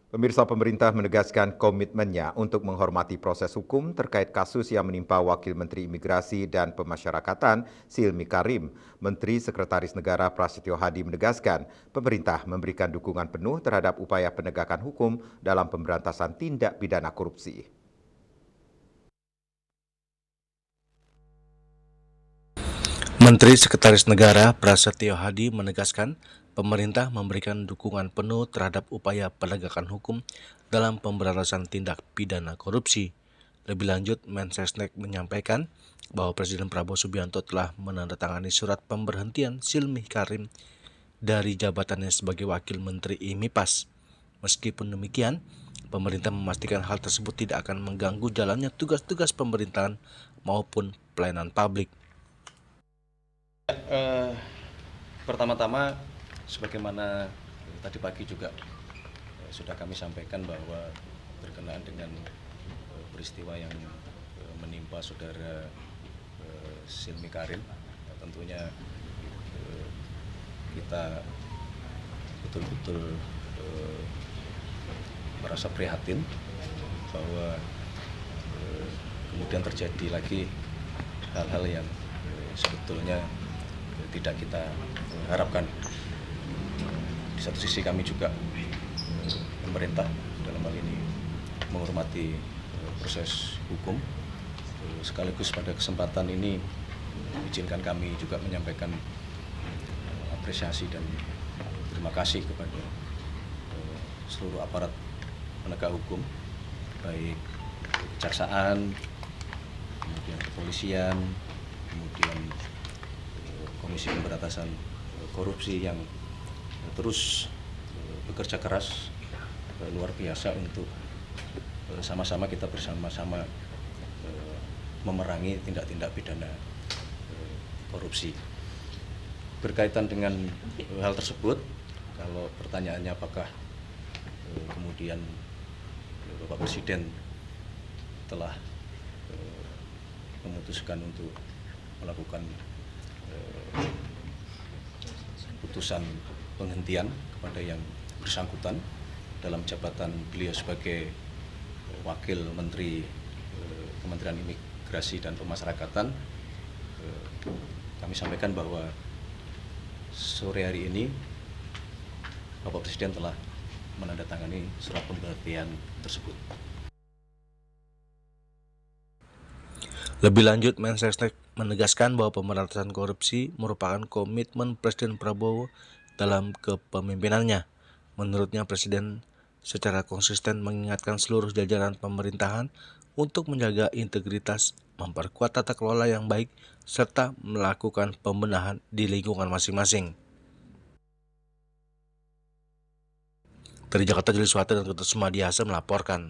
Pemirsa, pemerintah menegaskan komitmennya untuk menghormati proses hukum terkait kasus yang menimpa Wakil Menteri Imigrasi dan Pemasyarakatan Silmi Karim. Menteri Sekretaris Negara Prasetyo Hadi menegaskan pemerintah memberikan dukungan penuh terhadap upaya penegakan hukum dalam pemberantasan tindak pidana korupsi. Menteri Sekretaris Negara Prasetyo Hadi menegaskan pemerintah memberikan dukungan penuh terhadap upaya penegakan hukum dalam pemberantasan tindak pidana korupsi. Lebih lanjut, Mensesnek menyampaikan bahwa Presiden Prabowo Subianto telah menandatangani surat pemberhentian Silmi Karim dari jabatannya sebagai Wakil Menteri IMIPAS. Meskipun demikian, pemerintah memastikan hal tersebut tidak akan mengganggu jalannya tugas-tugas pemerintahan maupun pelayanan publik. Pertama-tama, sebagaimana tadi pagi juga sudah kami sampaikan bahwa berkenaan dengan peristiwa yang menimpa saudara Silmi Karim, tentunya kita betul-betul merasa prihatin bahwa kemudian terjadi lagi hal-hal yang sebetulnya tidak kita harapkan. Di satu sisi kami juga pemerintah dalam hal ini menghormati proses hukum, sekaligus pada kesempatan ini izinkan kami juga menyampaikan apresiasi dan terima kasih kepada seluruh aparat penegak hukum, baik kejaksaan, kemudian kepolisian, kemudian Komisi Pemberantasan Korupsi yang terus bekerja keras luar biasa untuk sama-sama kita bersama-sama memerangi tindak-tindak pidana korupsi. Berkaitan dengan hal tersebut, kalau pertanyaannya apakah kemudian Bapak Presiden telah memutuskan untuk melakukan putusan penghentian kepada yang bersangkutan dalam jabatan beliau sebagai Wakil Menteri Kementerian Imigrasi dan Pemasyarakatan. Kami sampaikan bahwa sore hari ini Bapak Presiden telah menandatangani surat pemberhentian tersebut. Lebih lanjut, Mensesnek menegaskan bahwa pemberantasan korupsi merupakan komitmen Presiden Prabowo dalam kepemimpinannya. Menurutnya, Presiden secara konsisten mengingatkan seluruh jajaran pemerintahan untuk menjaga integritas, memperkuat tata kelola yang baik, serta melakukan pembenahan di lingkungan masing-masing. Dari Jakarta, Juli Suwati dan Ketut Sumadiasa melaporkan.